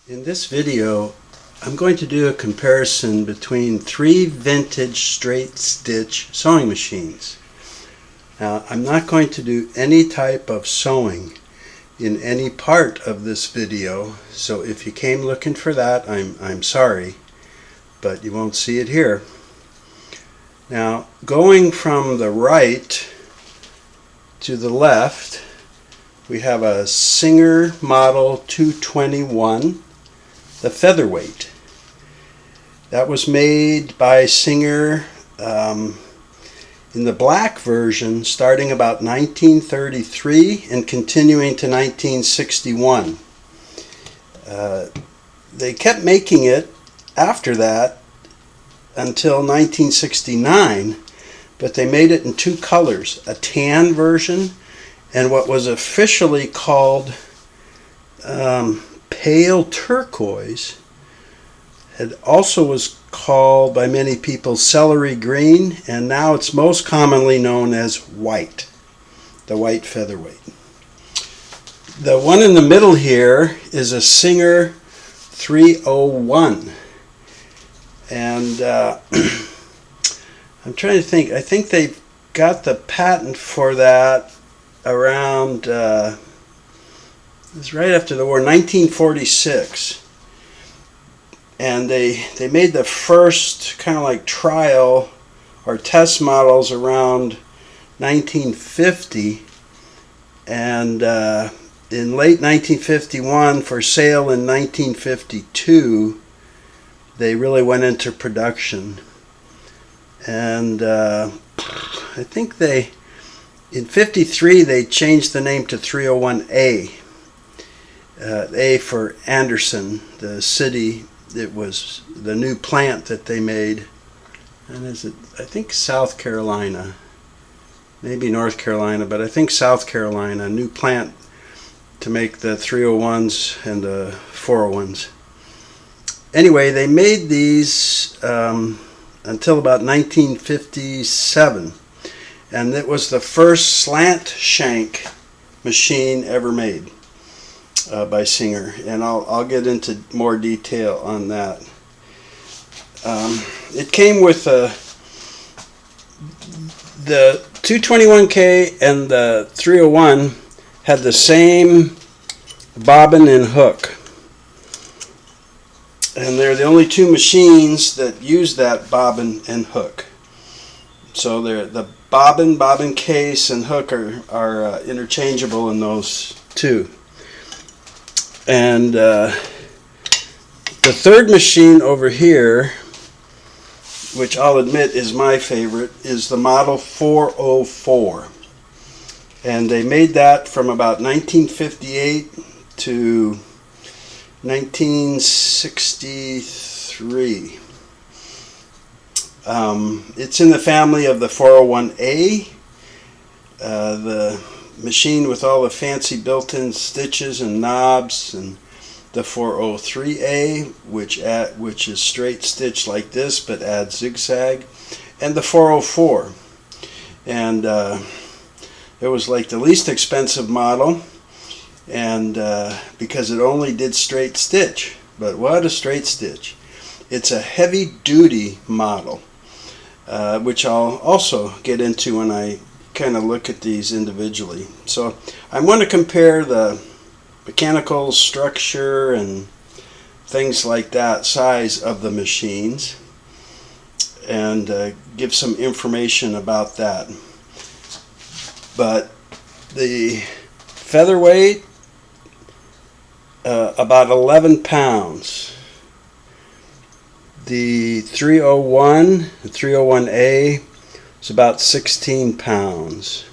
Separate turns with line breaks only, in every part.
In this video, I'm going to do a comparison between three vintage straight stitch sewing machines. Now, I'm not going to do any type of sewing in any part of this video, so if you came looking for that, I'm sorry, but you won't see it here. Now, going from the right to the left, we have a Singer Model 221. The featherweight. That was made by Singer in the black version starting about 1933 and continuing to 1961. They kept making it after that until 1969, but they made it in two colors, a tan version and what was officially called pale turquoise. It also was called by many people celery green, and now it's most commonly known as white, the white featherweight. The one in the middle here is a Singer 301, and I'm trying to think, I think they got the patent for that around it's right after the war, 1946, and they made the first kind of like trial or test models around 1950, and in late 1951 for sale in 1952 they really went into production, and I think in 53 they changed the name to 301A. A for Anderson, the city. It was the new plant that they made, and is it, I think, South Carolina, maybe North Carolina, but I think South Carolina, a new plant to make the 301s and the 401s. Anyway, they made these until about 1957, and it was the first slant shank machine ever made by Singer, and I'll get into more detail on that. It came with the 221K and the 301 had the same bobbin and hook, and they're the only two machines that use that bobbin and hook. So the bobbin case and hook are interchangeable in those two. And the third machine over here, which I'll admit is my favorite, is the Model 404. And they made that from about 1958 to 1963. It's in the family of the 401A, the machine with all the fancy built-in stitches and knobs, and the 403A, which is straight stitch like this but adds zigzag, and the 404. And it was like the least expensive model, and because it only did straight stitch. But what a straight stitch! It's a heavy-duty model, which I'll also get into when I kind of look at these individually. So I want to compare the mechanical structure and things like that, size of the machines, and give some information about that. But the featherweight, about 11 pounds. The 301, the 301A, is about 16 pounds.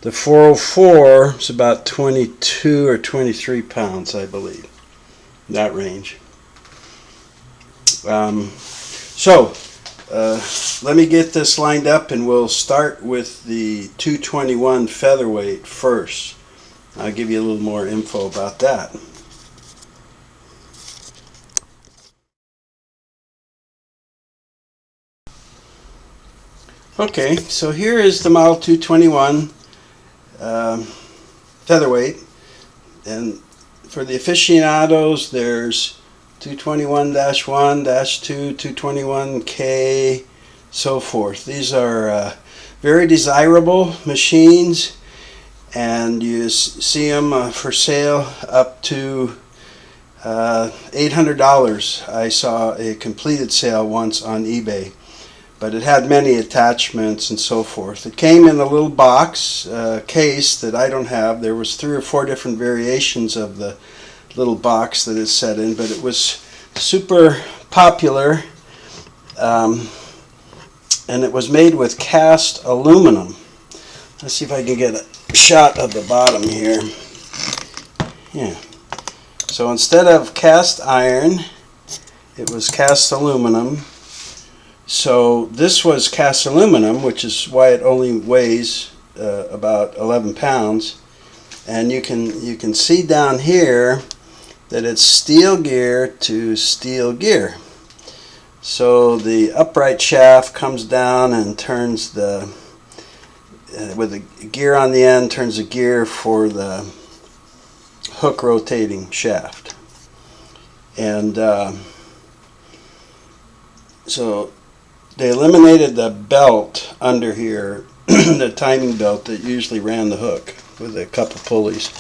The 404 is about 22 or 23 pounds, I believe, that range. Let me get this lined up, and we'll start with the 221 featherweight first. I'll give you a little more info about that. Okay, so here is the Model 221 featherweight, and for the aficionados there's 221-1-2, 221K, so forth. These are very desirable machines, and you see them for sale up to $800. I saw a completed sale once on eBay, but it had many attachments and so forth. It came in a little box case that I don't have. There was 3 or 4 different variations of the little box that is set in, but it was super popular, and it was made with cast aluminum. Let's see if I can get a shot of the bottom here. Yeah. So instead of cast iron, it was cast aluminum. So this was cast aluminum, which is why it only weighs about 11 pounds. And you can see down here that it's steel gear to steel gear. So the upright shaft comes down and turns the with the gear on the end, turns the gear for the hook rotating shaft. And so they eliminated the belt under here, the timing belt that usually ran the hook, with a couple pulleys.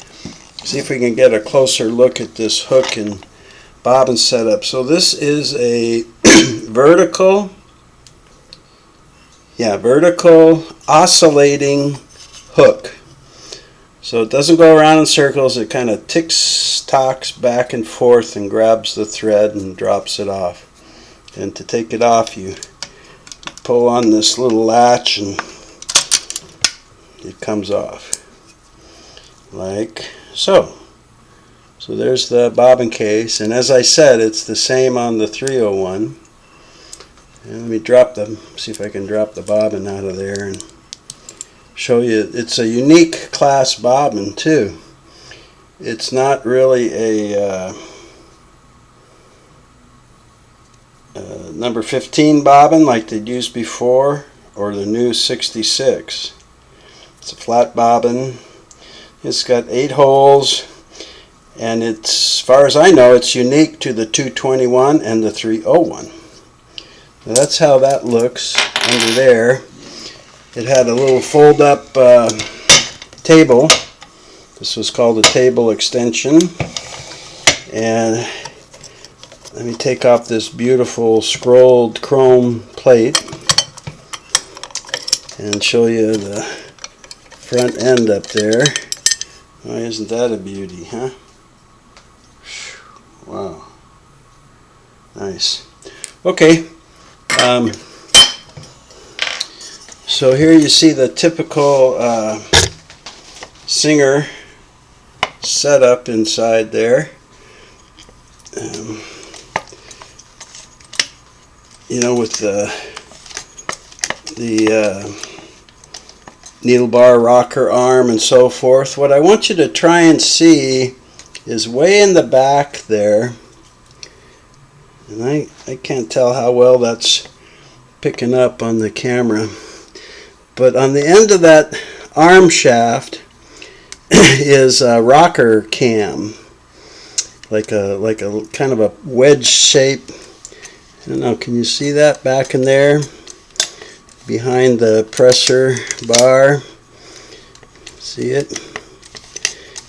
See if we can get a closer look at this hook and bobbin setup. So this is a vertical oscillating hook. So it doesn't go around in circles. It kind of ticks-tocks back and forth and grabs the thread and drops it off. And to take it off, you pull on this little latch and it comes off like so. So there's the bobbin case, and as I said, it's the same on the 301. And let me see if I can drop the bobbin out of there and show you. It's a unique class bobbin too. It's not really a number 15 bobbin like they'd used before, or the new 66. It's a flat bobbin. It's got 8 holes, and it's, as far as I know, it's unique to the 221 and the 301. Now that's how that looks under there. It had a little fold-up table. This was called a table extension. And let me take off this beautiful scrolled chrome plate and show you the front end up there. Oh, isn't that a beauty, huh? Wow. Nice. Okay. So here you see the typical Singer setup inside there. You know, with the needle bar, rocker arm, and so forth. What I want you to try and see is way in the back there, and I can't tell how well that's picking up on the camera, but on the end of that arm shaft is a rocker cam, like a kind of a wedge shape. I don't know, can you see that back in there behind the presser bar? See it?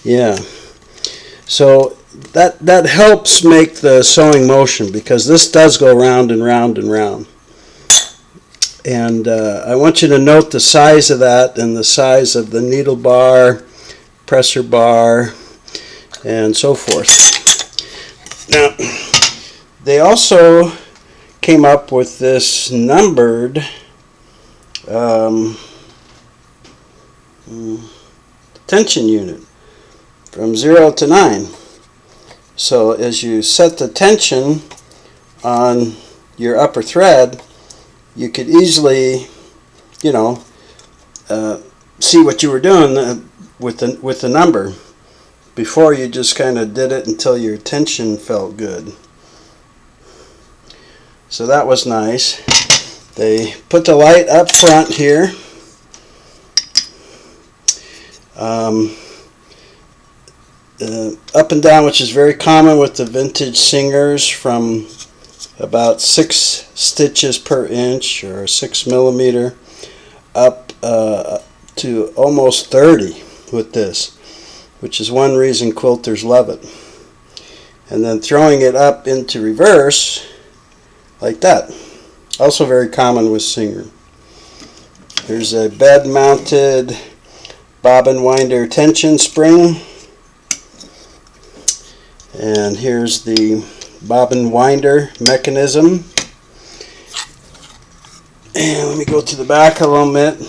Yeah. So that helps make the sewing motion, because this does go round and round and round. And I want you to note the size of that and the size of the needle bar, presser bar, and so forth. Now, they also came up with this numbered tension unit from 0 to 9. So as you set the tension on your upper thread, you could easily, you know, see what you were doing with the number. Before, you just kind of did it until your tension felt good. So that was nice. They put the light up front here. up and down, which is very common with the vintage Singers, from about 6 stitches per inch or 6 millimeter up to almost 30 with this, which is one reason quilters love it. And then throwing it up into reverse like that, also very common with Singer. Here's a bed mounted bobbin winder tension spring, and here's the bobbin winder mechanism. And let me go to the back a little bit.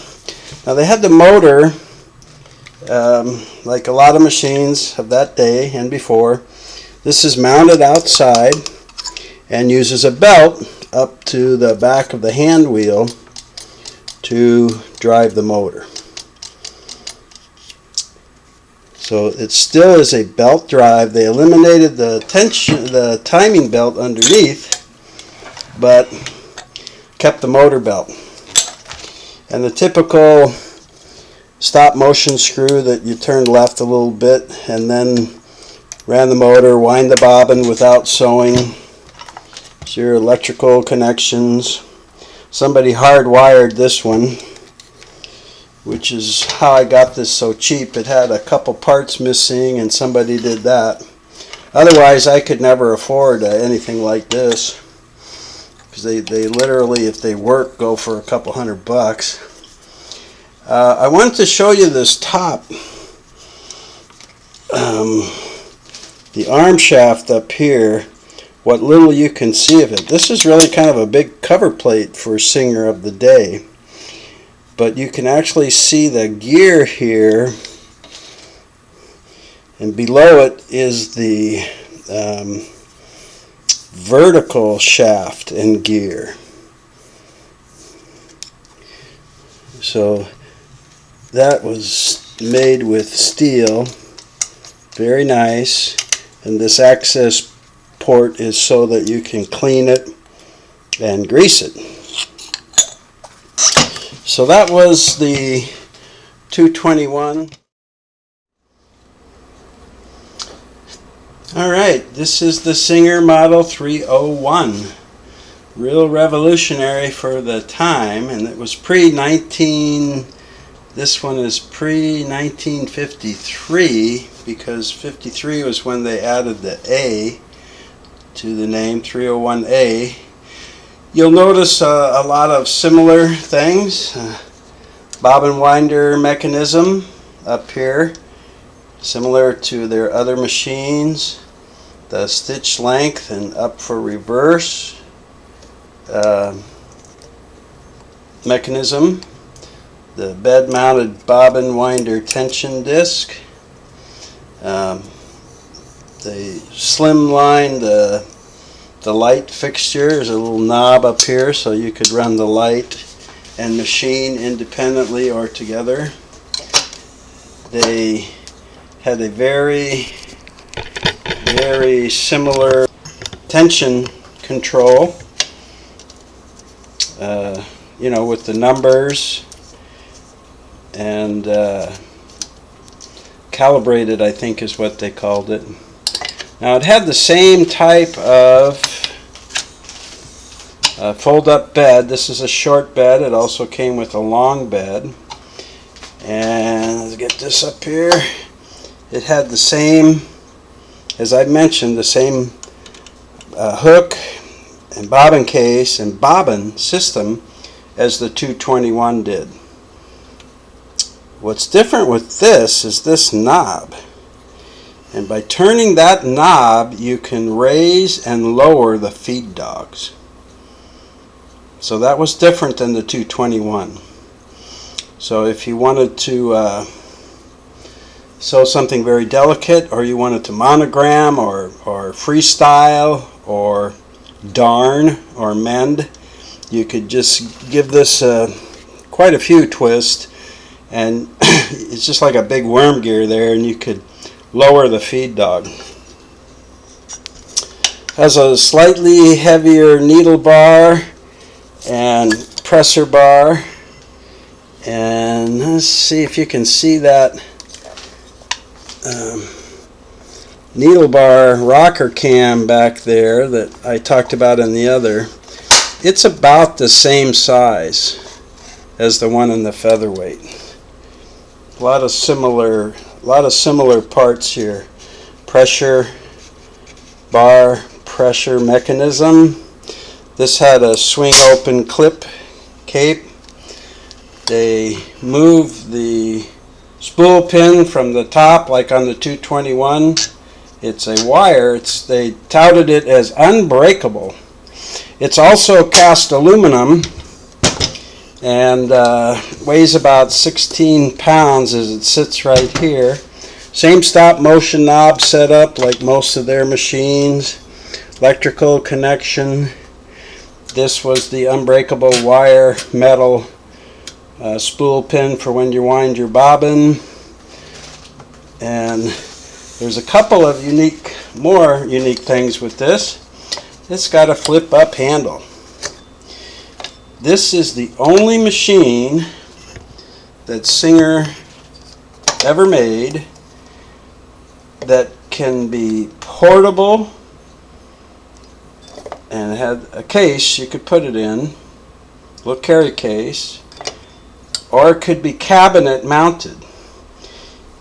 Now they had the motor, like a lot of machines of that day and before. This is mounted outside and uses a belt up to the back of the hand wheel to drive the motor. So it still is a belt drive. They eliminated the timing belt underneath, but kept the motor belt. And the typical stop motion screw that you turn left a little bit and then ran the motor, wind the bobbin without sewing. It's your electrical connections. Somebody hardwired this one, which is how I got this so cheap. It had a couple parts missing and somebody did that. Otherwise I could never afford anything like this, because they literally, if they work, go for a couple $100. I wanted to show you this top, the arm shaft up here, what little you can see of it. This is really kind of a big cover plate for Singer of the day, but you can actually see the gear here, and below it is the vertical shaft and gear. So that was made with steel, very nice, and this access port is so that you can clean it and grease it. So that was the 221. Alright, this is the Singer Model 301. Real revolutionary for the time, and it was this one is pre-1953, because 53 was when they added the A to the name, 301A. You'll notice a lot of similar things. Bobbin winder mechanism up here, similar to their other machines. The stitch length and up for reverse mechanism. The bed mounted bobbin winder tension disc. They slimline the light fixture. There's a little knob up here so you could run the light and machine independently or together. They had a very similar tension control, with the numbers, and calibrated, I think is what they called it. Now it had the same type of fold-up bed. This is a short bed. It also came with a long bed. And let's get this up here. It had the same, as I mentioned, the same hook and bobbin case and bobbin system as the 221 did. What's different with this is this knob. And by turning that knob, you can raise and lower the feed dogs. So that was different than the 221. So if you wanted to sew something very delicate, or you wanted to monogram or freestyle or darn or mend, you could just give this quite a few twists, and it's just like a big worm gear there, and you could lower the feed dog. Has a slightly heavier needle bar and presser bar, and let's see if you can see that needle bar rocker cam back there that I talked about in the other, it's about the same size as the one in the featherweight. A lot of similar parts here. Pressure bar, pressure mechanism. This had a swing open clip cape. They moved the spool pin from the top, like on the 221. It's a wire. They touted it as unbreakable. It's also cast aluminum and weighs about 16 pounds as it sits right here. Same stop motion knob setup like most of their machines. Electrical connection. This was the unbreakable wire metal spool pin for when you wind your bobbin. And there's a couple of more unique things with this. It's got a flip up handle. This is the only machine that Singer ever made that can be portable and had a case you could put it in, little carry case, or it could be cabinet mounted.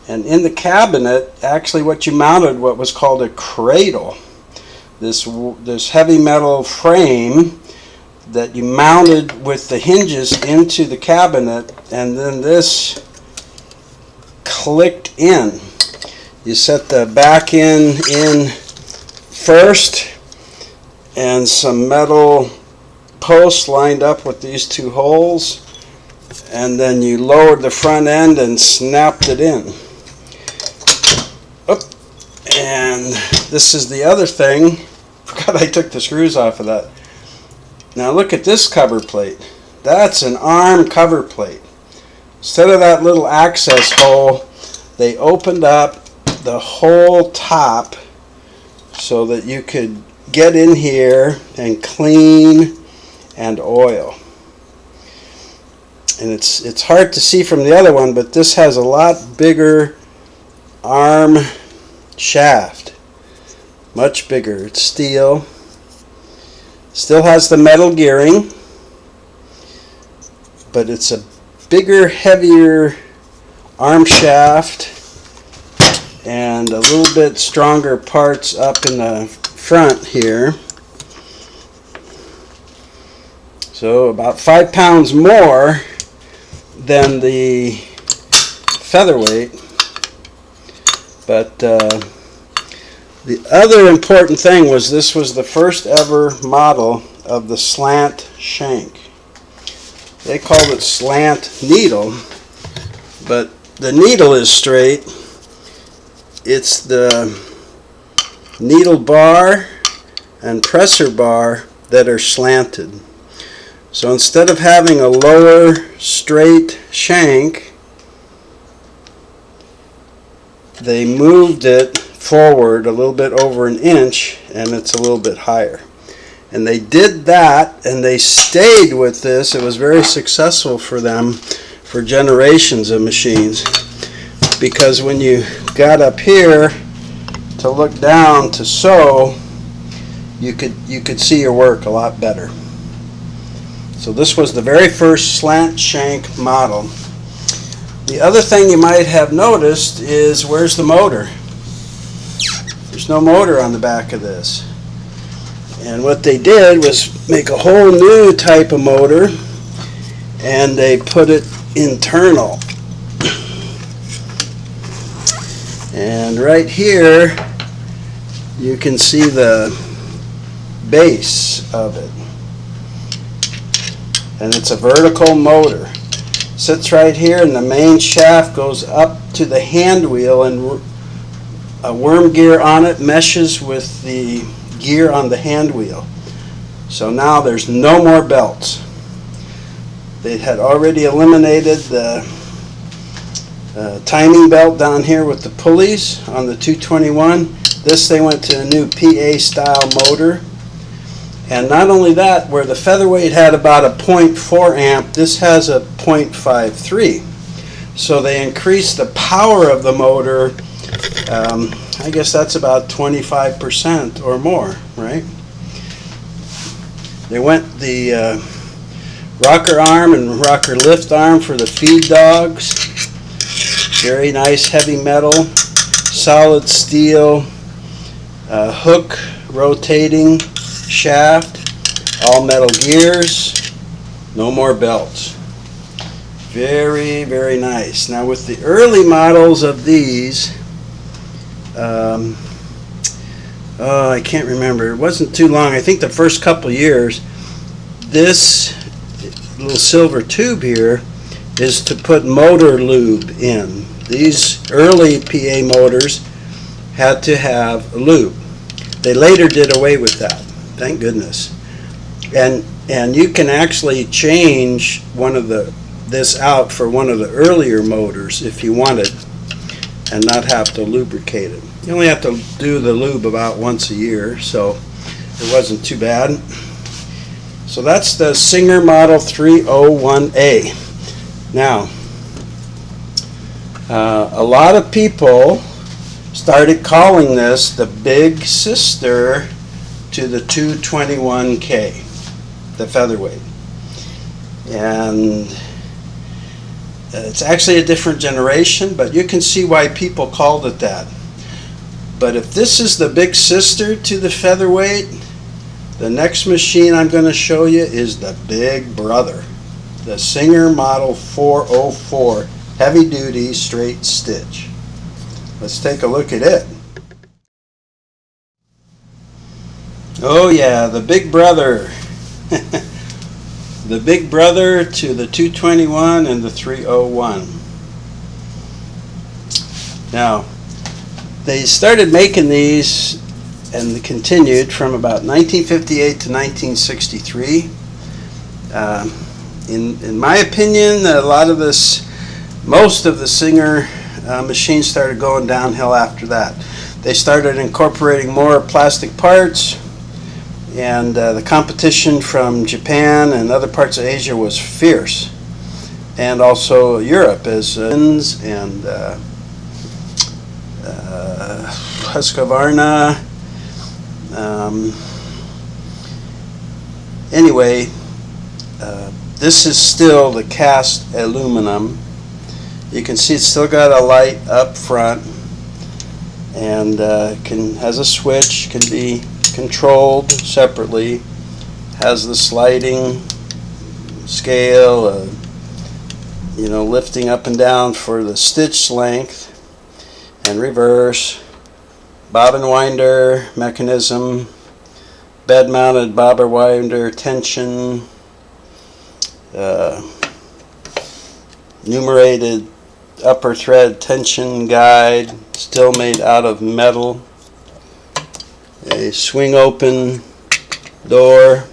And in the cabinet, actually what you mounted what was called a cradle. This heavy metal frame that you mounted with the hinges into the cabinet, and then this clicked in. You set the back end in first, and some metal posts lined up with these two holes, and then you lowered the front end and snapped it in. Oop. And this is the other thing. Forgot I took the screws off of that. Now look at this cover plate. That's an arm cover plate. Instead of that little access hole, they opened up the whole top so that you could get in here and clean and oil. And it's hard to see from the other one, but this has a lot bigger arm shaft. Much bigger. It's steel. Still has the metal gearing, but it's a bigger, heavier arm shaft and a little bit stronger parts up in the front here. So about 5 pounds more than the featherweight. But the other important thing was this was the first ever model of the slant shank. They called it slant needle, but the needle is straight. It's the needle bar and presser bar that are slanted. So instead of having a lower straight shank, they moved it forward a little bit over an inch, and it's a little bit higher. And they did that, and they stayed with this. It was very successful for them for generations of machines, because when you got up here to look down to sew, you could see your work a lot better. So this was the very first slant shank model. The other thing you might have noticed is, where's the motor? There's no motor on the back of this. And what they did was make a whole new type of motor, and they put it internal. And right here you can see the base of it. And it's a vertical motor. Sits right here, and the main shaft goes up to the hand wheel, and a worm gear on it meshes with the gear on the hand wheel. So now there's no more belts. They had already eliminated the timing belt down here with the pulleys on the 221. This, they went to a new PA style motor. And not only that, where the featherweight had about a 0.4 amp, this has a 0.53. So they increased the power of the motor I guess that's about 25% or more, right? They went the rocker arm and rocker lift arm for the feed dogs. Very nice heavy metal, solid steel, hook rotating shaft, all metal gears, no more belts. Very, very nice. Now with the early models of these, I can't remember. It wasn't too long. I think the first couple years, this little silver tube here is to put motor lube in. These early PA motors had to have a lube. They later did away with that. Thank goodness. And you can actually change this out for one of the earlier motors if you wanted, and not have to lubricate it. You only have to do the lube about once a year, so it wasn't too bad. So that's the Singer Model 301A. Now, a lot of people started calling this the big sister to the 221K, the featherweight. And it's actually a different generation, but you can see why people called it that. But if this is the big sister to the featherweight, the next machine I'm going to show you is the big brother, the Singer Model 404 heavy duty straight stitch. Let's take a look at it. Oh yeah, the big brother. The big brother to the 221 and the 301. Now, they started making these and they continued from about 1958 to 1963. In my opinion, most of the Singer machines started going downhill after that. They started incorporating more plastic parts, and the competition from Japan and other parts of Asia was fierce, and also Europe, as and Husqvarna. Anyway, this is still the cast aluminum. You can see it's still got a light up front, and has a switch, can be controlled separately, has the sliding scale, lifting up and down for the stitch length and reverse, bobbin winder mechanism, bed mounted bobber winder tension, numerated upper thread tension guide, still made out of metal, a swing open door.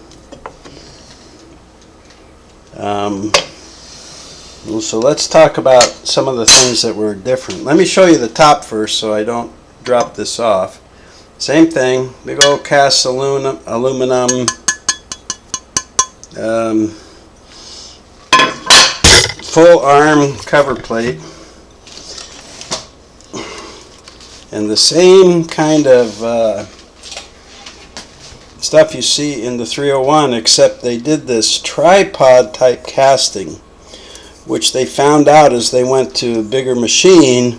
So let's talk about some of the things that were different. Let me show you the top first so I don't drop this off. Same thing, big old cast aluminum, full arm cover plate, and the same kind of stuff you see in the 301, except they did this tripod type casting, which they found out as they went to a bigger machine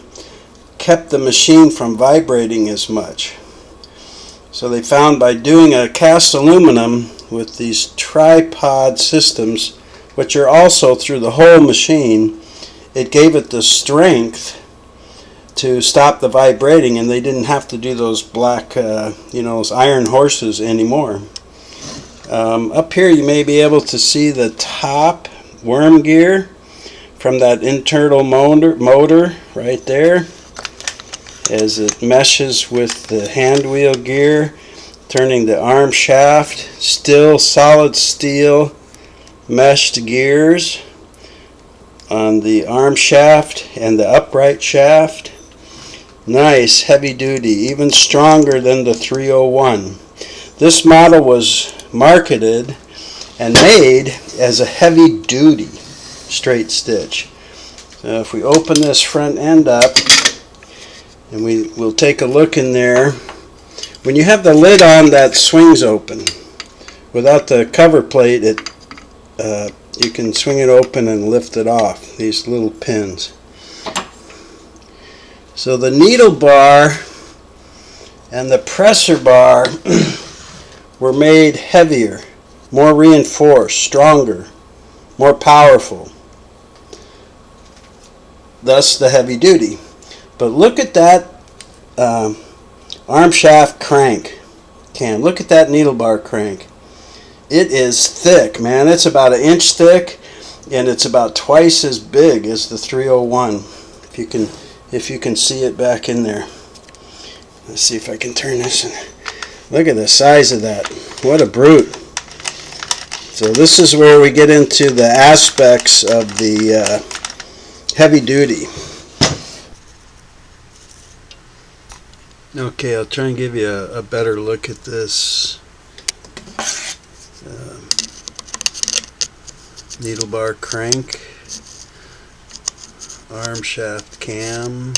kept the machine from vibrating as much. So they found by doing a cast aluminum with these tripod systems, which are also through the whole machine, it gave it the strength to stop the vibrating, and they didn't have to do those black, those iron horses anymore. Up here you may be able to see the top worm gear from that internal motor right there, as it meshes with the hand wheel gear, turning the arm shaft, still solid steel meshed gears on the arm shaft and the upright shaft. Nice, heavy duty, even stronger than the 301. This model was marketed and made as a heavy duty straight stitch. So if we open this front end up, and we'll take a look in there. When you have the lid on, that swings open. Without the cover plate, you can swing it open and lift it off, these little pins. So the needle bar and the pressor bar were made heavier, more reinforced, stronger, more powerful. Thus the heavy duty. But look at that arm shaft crank cam. Look at that needle bar crank. It is thick, man. It's about 1 inch thick, and it's about twice as big as the 301. If you can see it back in there. Let's see if I can turn this in. Look at the size of that. What a brute. So this is where we get into the aspects of the heavy duty. Okay, I'll try and give you a better look at this needle bar crank, arm shaft cam.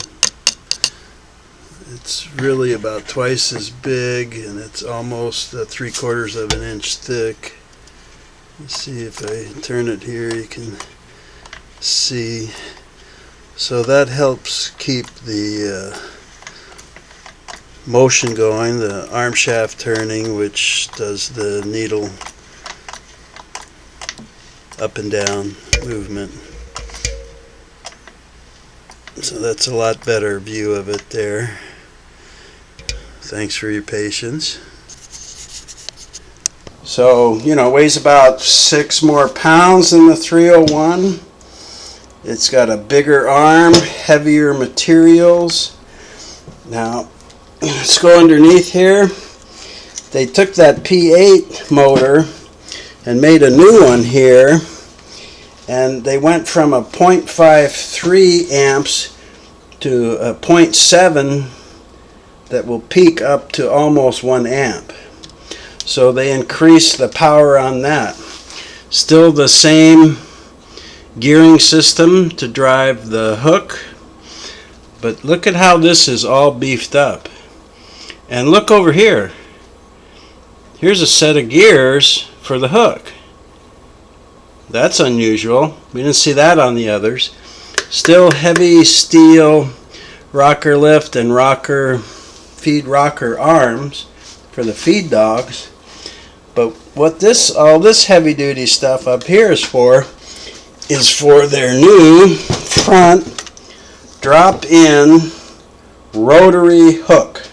It's really about twice as big, and it's almost 3/4 of an inch thick. Let's see if I turn it here, you can see. So that helps keep the motion going, the arm shaft turning, which does the needle up and down movement. So that's a lot better view of it there. Thanks for your patience. So, you know, it weighs about 6 more pounds than the 301. It's got a bigger arm, heavier materials. Now, let's go underneath here. They took that P8 motor and made a new one here, and they went from a 0.53 amps to a 0.7 that will peak up to almost 1 amp. So they increased the power on that. Still the same gearing system to drive the hook, but look at how this is all beefed up. And look over here. Here's a set of gears for the hook. That's unusual. We didn't see that on the others. Still heavy steel rocker lift and feed rocker arms for the feed dogs. But what all this heavy duty stuff up here is for their new front drop-in rotary hook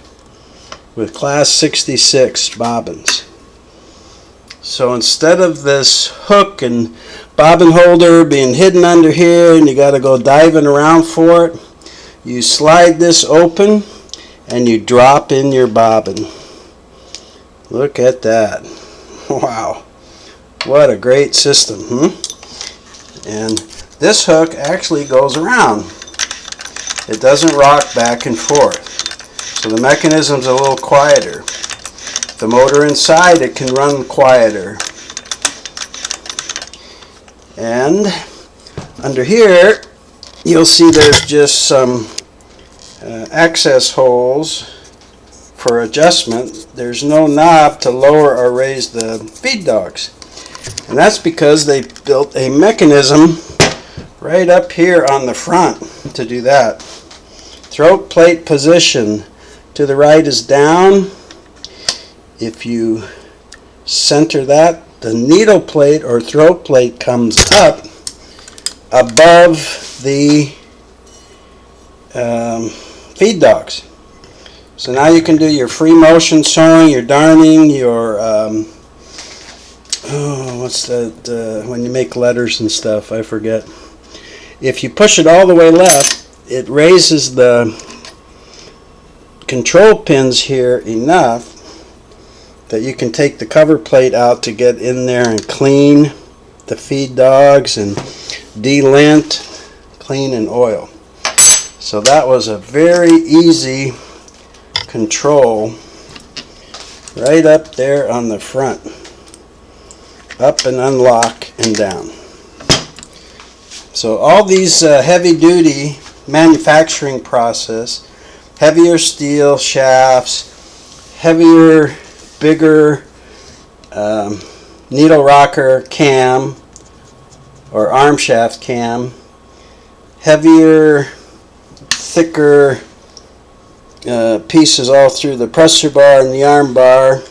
with class 66 bobbins. So instead of this hook and bobbin holder being hidden under here and you got to go diving around for it, you slide this open and you drop in your bobbin. Look at that. Wow. What a great system, And this hook actually goes around. It doesn't rock back and forth. So the mechanism's a little quieter. The motor inside, it can run quieter. And under here, you'll see there's just some access holes for adjustment. There's no knob to lower or raise the feed dogs. And that's because they built a mechanism right up here on the front to do that. Throat plate position to the right is down. If you center that, the needle plate or throat plate comes up above the feed dogs. So now you can do your free motion sewing, your darning, your what's that when you make letters and stuff, I forget. If you push it all the way left, it raises the control pins here enough that you can take the cover plate out to get in there and clean the feed dogs and delint, clean and oil. So that was a very easy control right up there on the front. Up and unlock and down. So all these heavy duty manufacturing process heavier steel shafts, heavier, bigger needle rocker cam or arm shaft cam, heavier, thicker pieces all through the presser bar and the arm bar.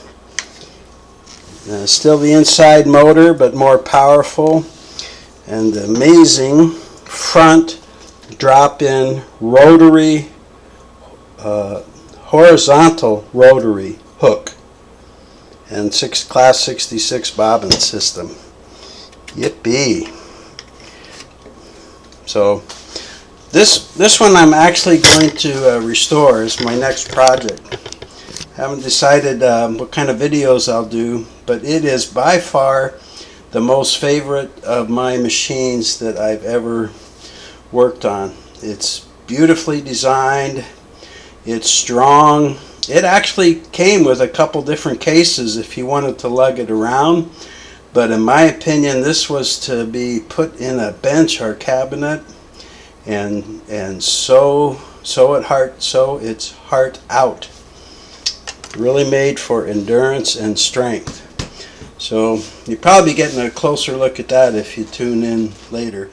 Still the inside motor, but more powerful, and the amazing front drop-in rotary, horizontal rotary hook, and class 66 bobbin system. Yippee! So this one I'm actually going to restore as my next project. Haven't decided what kind of videos I'll do, but it is by far the most favorite of my machines that I've ever worked on. It's beautifully designed, it's strong. It actually came with a couple different cases if you wanted to lug it around, but in my opinion this was to be put in a bench or cabinet and sew its heart out. Really made for endurance and strength. So you'll probably be getting a closer look at that if you tune in later.